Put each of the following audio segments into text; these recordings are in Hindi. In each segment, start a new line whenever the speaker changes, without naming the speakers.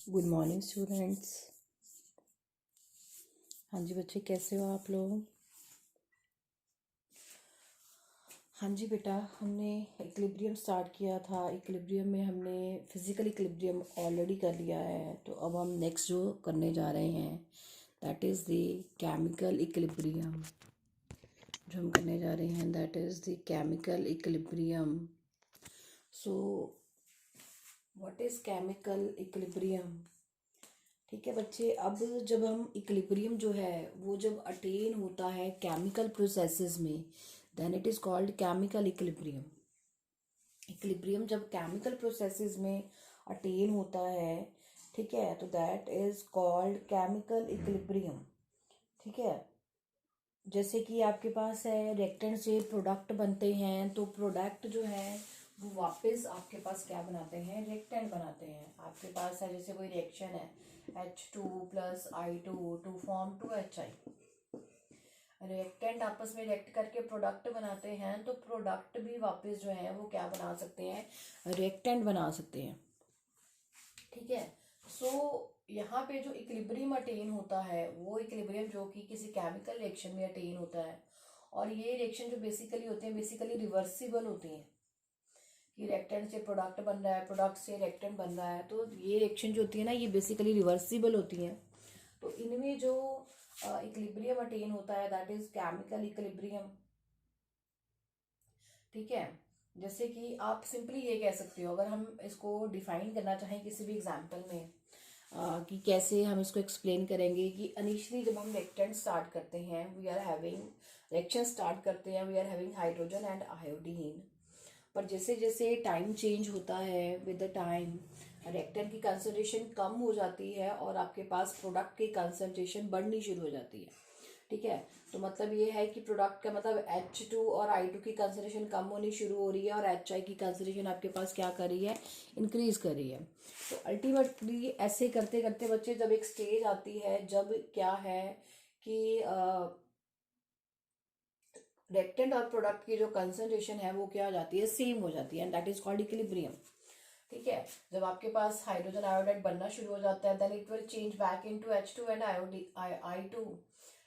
Good morning students. हाँ जी बच्चे, कैसे हो आप लोग? हाँ जी बेटा, हमने इक्विलिब्रियम स्टार्ट किया था। इक्विलिब्रियम में हमने फिजिकल इक्विलिब्रियम ऑलरेडी कर लिया है, तो अब हम नेक्स्ट जो करने जा रहे हैं that is the chemical equilibrium. जो हम करने जा रहे हैं that is the chemical equilibrium. So what is chemical equilibrium? ठीक है बच्चे, अब जब हम इक्विलिब्रियम जो है वो जब अटेन होता है केमिकल प्रोसेसेस में, then it is called chemical equilibrium. Equilibrium जब केमिकल प्रोसेसेस में अटेन होता है, ठीक है, तो that is called chemical equilibrium. ठीक है, जैसे कि आपके पास है रिएक्टेंट से प्रोडक्ट बनते हैं, तो प्रोडक्ट जो है वो वापस आपके पास क्या बनाते हैं, रिएक्टेंट बनाते हैं। आपके पास है जैसे कोई रिएक्शन है H2 plus I2 to form 2HI। Reactant आपस में रिएक्ट करके प्रोडक्ट बनाते हैं, तो प्रोडक्ट भी वापस जो है वो क्या बना सकते हैं, रिएक्टेंट बना सकते हैं। ठीक है, सो यहाँ पे जो इक्विलिब्रियम अटेन होता है वो इक्विलिब्रियम जो कि किसी केमिकल रिएक्शन में अटेन होता है, और ये रिएक्शन जो बेसिकली होते हैं बेसिकली रिवर्सिबल होती हैं कि रिएक्टेंट से प्रोडक्ट बन रहा है, प्रोडक्ट से रिएक्टेंट बन रहा है, तो ये रिएक्शन जो होती है ना ये बेसिकली रिवर्सिबल होती हैं। तो इनमें जो इक्विलिब्रियम अटेन होता है दैट इज केमिकल इक्विलिब्रियम। ठीक है, जैसे कि आप सिंपली ये कह सकते हो, अगर हम इसको डिफाइन करना चाहें किसी भी एग्जांपल में कि कैसे हम इसको एक्सप्लेन करेंगे, कि इनिशियली जब हम रिएक्टेंट स्टार्ट करते हैं we are having reaction start करते हैं we are having hydrogen and iodine. पर जैसे जैसे टाइम चेंज होता है विद द टाइम रिएक्टेंट की कंसंट्रेशन कम हो जाती है और आपके पास प्रोडक्ट की कंसंट्रेशन बढ़नी शुरू हो जाती है। ठीक है, तो मतलब ये है कि प्रोडक्ट का मतलब H2 और I2 की कंसंट्रेशन कम होनी शुरू हो रही है और HI की कंसंट्रेशन आपके पास क्या कर रही है, इंक्रीज कर रही है। तो अल्टीमेटली ऐसे करते करते बच्चे जब एक स्टेज आती है जब क्या है कि रिएक्टेंट और प्रोडक्ट की जो कंसंट्रेशन है वो क्या हो जाती है, सेम हो जाती है, and that is called equilibrium. ठीक है, जब आपके पास हाइड्रोजन आयोडाइड बनना शुरू हो जाता है then it will change back into H2 and I2,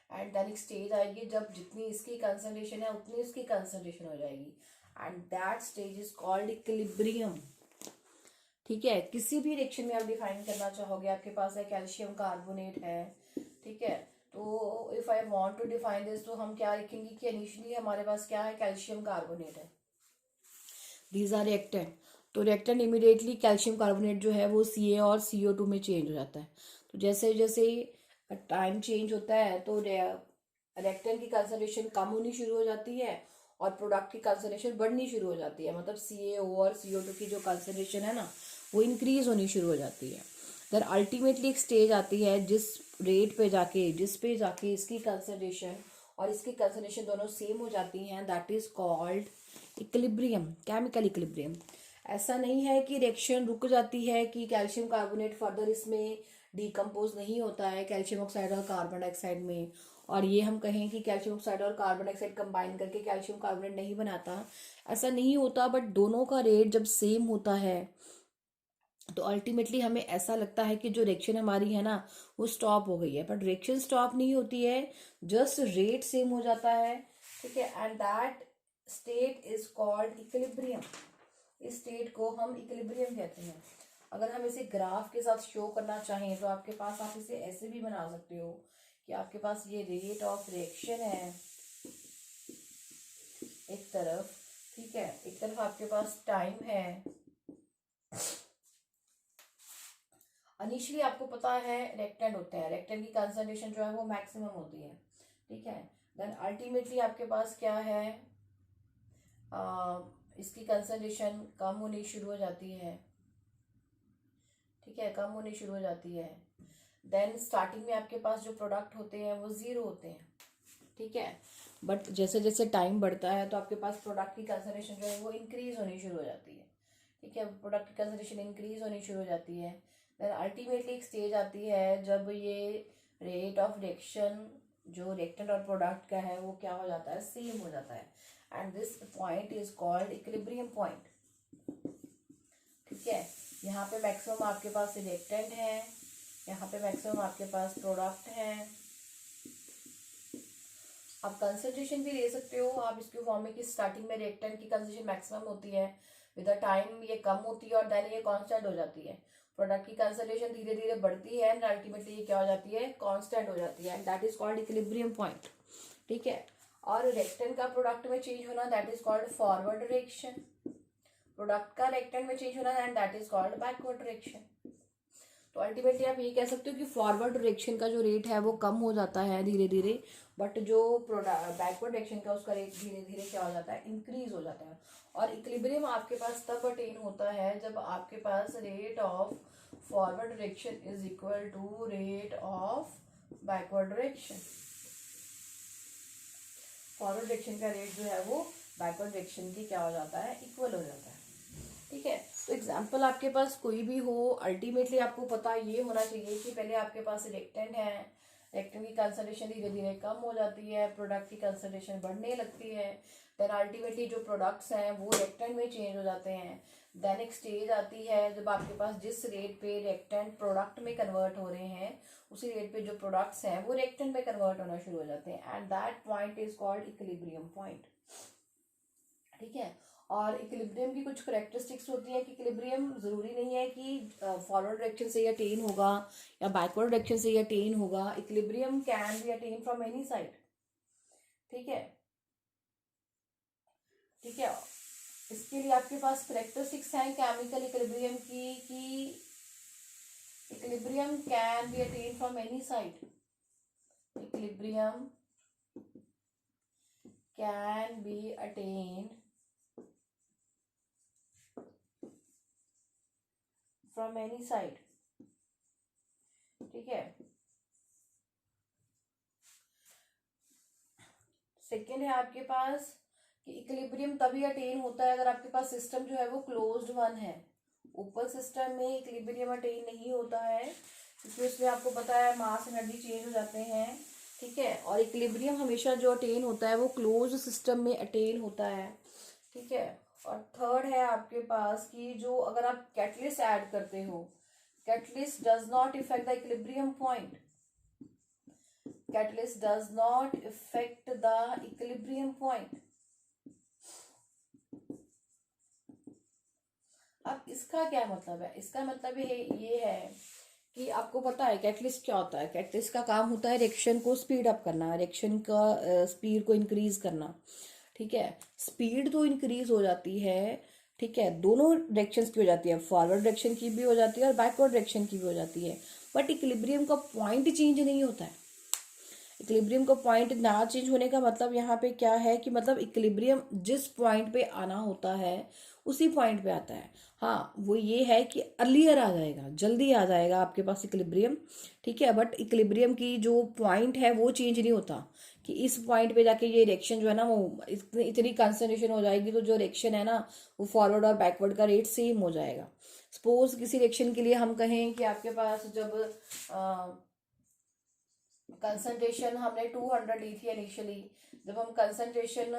and then एक स्टेज आएगी जब जितनी इसकी कंसंट्रेशन है उतनी इसकी कंसंट्रेशन हो जाएगी, and that stage is called equilibrium. ठीक है, किसी भी रिएक्शन में आप डिफाइन करना चाहोगे, आपके पास है कैल्शियम कार्बोनेट है, ठीक है, तो if I want to define this तो हम क्या लिखेंगे कि इनिशियली हमारे पास क्या है, कैल्शियम कार्बोनेट है, दीज आर रिएक्टेंट। तो रिएक्टेंट इमीडिएटली कैल्शियम कार्बोनेट जो है वो Ca और CO2 में चेंज हो जाता है। तो जैसे जैसे टाइम चेंज होता है तो रिएक्टेंट की कंसंट्रेशन कम होनी शुरू हो जाती है और प्रोडक्ट की कंसंट्रेशन बढ़नी शुरू हो जाती है, मतलब CaO और CO2 की जो कंसंट्रेशन है ना वो इंक्रीज होनी शुरू हो जाती है। देन अल्टीमेटली एक स्टेज आती है जिस रेट पे जाके जिस पे जाके इसकी कंसंट्रेशन और इसकी कंसंट्रेशन दोनों सेम हो जाती हैं, that is called equilibrium, chemical equilibrium. ऐसा नहीं है कि रिएक्शन रुक जाती है कि कैल्शियम कार्बोनेट फर्दर इसमें डिकम्पोज नहीं होता है कैल्शियम ऑक्साइड और कार्बन डाइऑक्साइड में, और ये हम कहें कि कैल्शियम ऑक्साइड और कार्बन डाइऑक्साइड कंबाइन करके कैल्शियम कार्बोनेट नहीं बनाता, ऐसा नहीं होता। बट दोनों का रेट जब सेम होता है तो अल्टीमेटली हमें ऐसा लगता है कि जो रिएक्शन हमारी है ना वो स्टॉप हो गई है, बट रिएक्शन स्टॉप नहीं होती है, जस्ट रेट सेम हो जाता है। ठीक है, and that state is called equilibrium. इस स्टेट को हम इक्विलिब्रियम कहते हैं। अगर हम इसे ग्राफ के साथ शो करना चाहें तो आपके पास आप इसे ऐसे भी बना सकते हो कि आपके पास ये रेट ऑफ रिएक्शन है एक तरफ, ठीक है, एक तरफ आपके पास टाइम है। इनिशियली आपको पता है रिएक्टेंट होते हैं, रिएक्टेंट की कंसंट्रेशन जो है वो मैक्सिमम होती है, ठीक है, देन अल्टीमेटली आपके पास क्या है, इसकी कंसंट्रेशन कम होनी शुरू हो जाती है, ठीक है, कम होनी शुरू हो जाती है। देन स्टार्टिंग में आपके पास जो प्रोडक्ट होते हैं वो जीरो होते हैं, ठीक है, बट जैसे जैसे टाइम बढ़ता है तो आपके पास प्रोडक्ट की कंसंट्रेशन जो है वो इंक्रीज होनी शुरू हो जाती है, ठीक है, प्रोडक्ट की कंसंट्रेशन इंक्रीज होनी शुरू हो जाती है। देन अल्टीमेटली एक स्टेज आती है जब ये रेट ऑफ रिएक्शन जो रिएक्टेंट और प्रोडक्ट का है वो क्या हो जाता है, सेम हो जाता है, and this point is called equilibrium point. ठीक है, यहाँ पे मैक्सिमम आपके पास रिएक्टेंट है, यहाँ पे मैक्सिमम आपके पास प्रोडक्ट है। आप कंसंट्रेशन भी ले सकते हो, आप इसके फॉर्म में कि स्टार्टिंग में रिएक्टेंट की कंसंट्रेशन मैक्सिमम होती है, विद द टाइम ये कम होती है और देन ये कांस्टेंट हो जाती है। प्रोडक्ट की कंसंट्रेशन धीरे धीरे बढ़ती है एंड अल्टीमेटली ये क्या हो जाती है, कांस्टेंट हो जाती है, and that is called equilibrium point. ठीक है, और रिएक्टेंट का प्रोडक्ट में चेंज होना that is called forward reaction, product का रिएक्टेंट में चेंज होना and that is called backward reaction. तो अल्टीमेटली आप ये कह सकते हो कि फॉरवर्ड डायरेक्शन का जो रेट है वो कम हो जाता है धीरे धीरे, बट जो बैकवर्ड डायरेक्शन का उसका रेट धीरे धीरे क्या हो जाता है, इंक्रीज हो जाता है। और इक्विलिब्रियम आपके पास तब अटेन होता है जब आपके पास rate of forward direction is equal to rate of backward direction. Forward direction का रेट जो है वो बैकवर्ड डायरेक्शन की क्या हो जाता है, इक्वल हो जाता है। ठीक है, तो एग्जाम्पल आपके पास कोई भी हो, अल्टीमेटली आपको पता ये होना चाहिए कि पहले आपके पास रिएक्टेंट है, रिएक्टेंट की कंसंट्रेशन धीरे धीरे कम हो जाती है, प्रोडक्ट की कंसंट्रेशन बढ़ने लगती है, देन अल्टीमेटली जो प्रोडक्ट्स हैं वो रिएक्टेंट में चेंज हो जाते हैं। देन एक स्टेज आती है जब आपके पास जिस रेट पे रिएक्टेंट प्रोडक्ट में कन्वर्ट हो रहे हैं उसी रेट पे जो प्रोडक्ट्स हैं वो रिएक्टेंट में कन्वर्ट होना शुरू हो जाते हैं, and that point is called equilibrium point. ठीक है, और इक्विलिब्रियम की कुछ करेक्टरिस्टिक्स होती है कि इक्विलिब्रियम जरूरी नहीं है कि फॉरवर्ड डायरेक्शन से ही अटेन होगा या बैकवर्ड डायरेक्शन से ही अटेन होगा, equilibrium can be attain from any side. ठीक है, ठीक है, इसके लिए आपके पास करेक्टरिस्टिक्स हैं केमिकल इक्विलिब्रियम की कि equilibrium can be attain from any side, equilibrium can be attain from any side. ठीक है, सेकेंड है आपके पास कि इक्विलिब्रियम तभी अटेन होता है अगर आपके पास सिस्टम जो है वो क्लोज्ड वन है। ओपन सिस्टम में इक्विलिब्रियम अटेन नहीं होता है क्योंकि उसमें आपको पता है मास एनर्जी चेंज हो जाते हैं। ठीक है, और इक्विलिब्रियम हमेशा जो अटेन होता है वो क्लोज्ड सिस्टम में अटेन होता है। ठीक है, और थर्ड है आपके पास कि जो अगर आप कैटलिस्ट ऐड करते हो, catalyst does not effect the equilibrium point, catalyst does not effect the equilibrium point. अब इसका क्या मतलब है, इसका मतलब ये है कि आपको पता है कैटलिस्ट क्या होता है, कैटलिस्ट का काम होता है रिएक्शन को स्पीड अप करना, रिएक्शन का स्पीड को इंक्रीज करना। ठीक है, स्पीड तो इंक्रीज हो जाती है, ठीक है, दोनों डायरेक्शंस की हो जाती है, फॉरवर्ड डायरेक्शन की भी हो जाती है और बैकवर्ड डायरेक्शन की भी हो जाती है, बट इक्विलिब्रियम का पॉइंट चेंज नहीं होता है। इक्विलिब्रियम का पॉइंट ना चेंज होने का मतलब यहाँ पे क्या है कि मतलब इक्विलिब्रियम जिस पॉइंट पे आना होता है उसी पॉइंट पे आता है। हाँ, वो ये है कि अर्लियर आ जाएगा, जल्दी आ जाएगा आपके पास इक्विलिब्रियम। ठीक है, बट इक्विलिब्रियम की जो पॉइंट है वो चेंज नहीं होता कि इस पॉइंट पे जाके ये रिएक्शन जो है ना वो इतनी कंसंट्रेशन हो जाएगी तो जो रिएक्शन है ना वो फॉरवर्ड और बैकवर्ड का रेट सेम हो जाएगा। सपोज किसी रिएक्शन के लिए हम कहें कि आपके पास जब कंसंट्रेशन हमने 200 ली थी इनिशियली, जब हम कंसंट्रेशन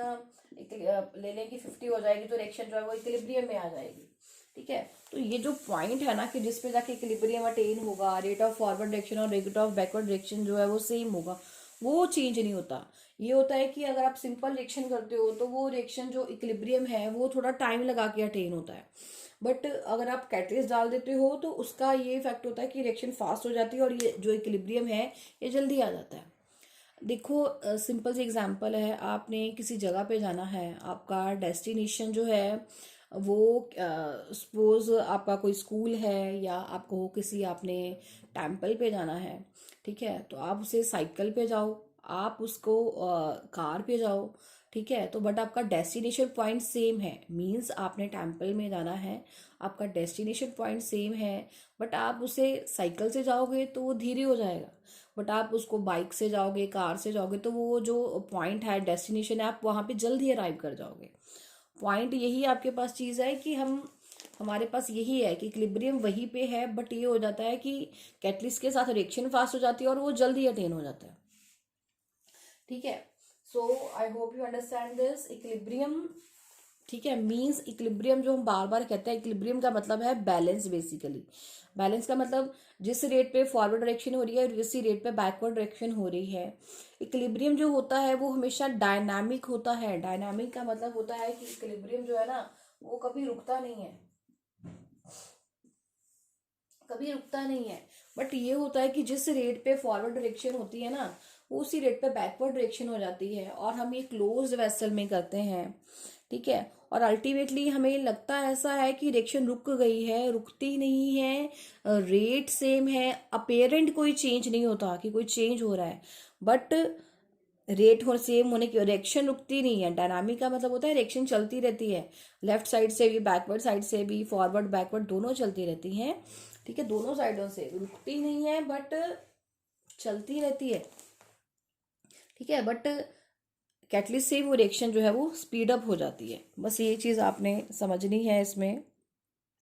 ले लें कि 50 हो जाएगी तो रिएक्शन जो है वो इक्विलिब्रियम में आ जाएगी। ठीक है, तो ये जो पॉइंट है ना कि जिस पे जाके इक्विलिब्रियम अटेन होगा, रेट ऑफ फॉरवर्ड डायरेक्शन और रेट ऑफ बैकवर्ड डायरेक्शन जो है वो सेम होगा, वो चेंज नहीं होता। ये होता है कि अगर आप सिंपल रिएक्शन करते हो तो वो रिएक्शन जो इक्विलिब्रियम है वो थोड़ा टाइम लगा के अटेन होता है, बट अगर आप कैटलिस्ट डाल देते हो तो उसका ये इफेक्ट होता है कि रिएक्शन फास्ट हो जाती है और ये जो इक्विलिब्रियम है ये जल्दी आ जाता है। देखो सिंपल सी एग्जांपल है, आपने किसी जगह पे जाना है, आपका डेस्टिनेशन जो है वो सपोज आपका कोई स्कूल है या आपको किसी आपने टेम्पल पे जाना है। ठीक है, तो आप उसे साइकिल पे जाओ, आप उसको कार पे जाओ। ठीक है, तो बट आपका डेस्टिनेशन पॉइंट सेम है, मींस आपने टेम्पल में जाना है, आपका डेस्टिनेशन पॉइंट सेम है, बट आप उसे साइकिल से जाओगे तो वो धीरे हो जाएगा, बट आप उसको बाइक से जाओगे, कार से जाओगे तो वो जो पॉइंट है, डेस्टिनेशन है, आप वहाँ पे जल्दी अराइव कर जाओगे। पॉइंट यही आपके पास चीज़ है कि हमारे पास यही है कि इक्विलिब्रियम वहीं पे है, बट ये हो जाता है कि कैटलिस्ट के साथ रिएक्शन फास्ट हो जाती है और वो जल्दी अटेन हो जाता है। ठीक है, so I hope you understand this. Equilibrium ठीक है। मीन्स इक्विलिब्रियम जो हम बार बार कहते हैं, इक्विलिब्रियम का मतलब है बैलेंस। बेसिकली बैलेंस का मतलब जिस रेट पे फॉरवर्ड डायरेक्शन हो रही है उसी रेट पे बैकवर्ड डायरेक्शन हो रही है। इक्विलिब्रियम जो होता है वो हमेशा डायनामिक होता है। डायनामिक का मतलब होता है कि इक्विलिब्रियम जो है ना वो कभी रुकता नहीं है, कभी रुकता नहीं है। बट ये होता है कि जिस रेट पे फॉरवर्ड डायरेक्शन होती है ना वो उसी रेट पे बैकवर्ड डायरेक्शन हो जाती है, और हम ये क्लोज वेसल में करते हैं। ठीक है। और अल्टीमेटली हमें लगता ऐसा है कि डायरेक्शन रुक गई है, रुकती नहीं है, रेट सेम है, अपेरेंट कोई चेंज नहीं होता कि कोई चेंज हो रहा है, बट रेट हो सेम होने की डायरेक्शन रुकती नहीं है। डायनामिक का मतलब होता है डायरेक्शन चलती रहती है, लेफ्ट साइड से भी बैकवर्ड साइड से भी, फॉरवर्ड बैकवर्ड दोनों चलती रहती हैं। ठीक है, दोनों साइडों से रुकती नहीं है बट चलती रहती है। ठीक है, बट कैटलिस्ट से वो रिएक्शन जो है वो स्पीड अप हो जाती है। बस ये चीज़ आपने समझनी है इसमें।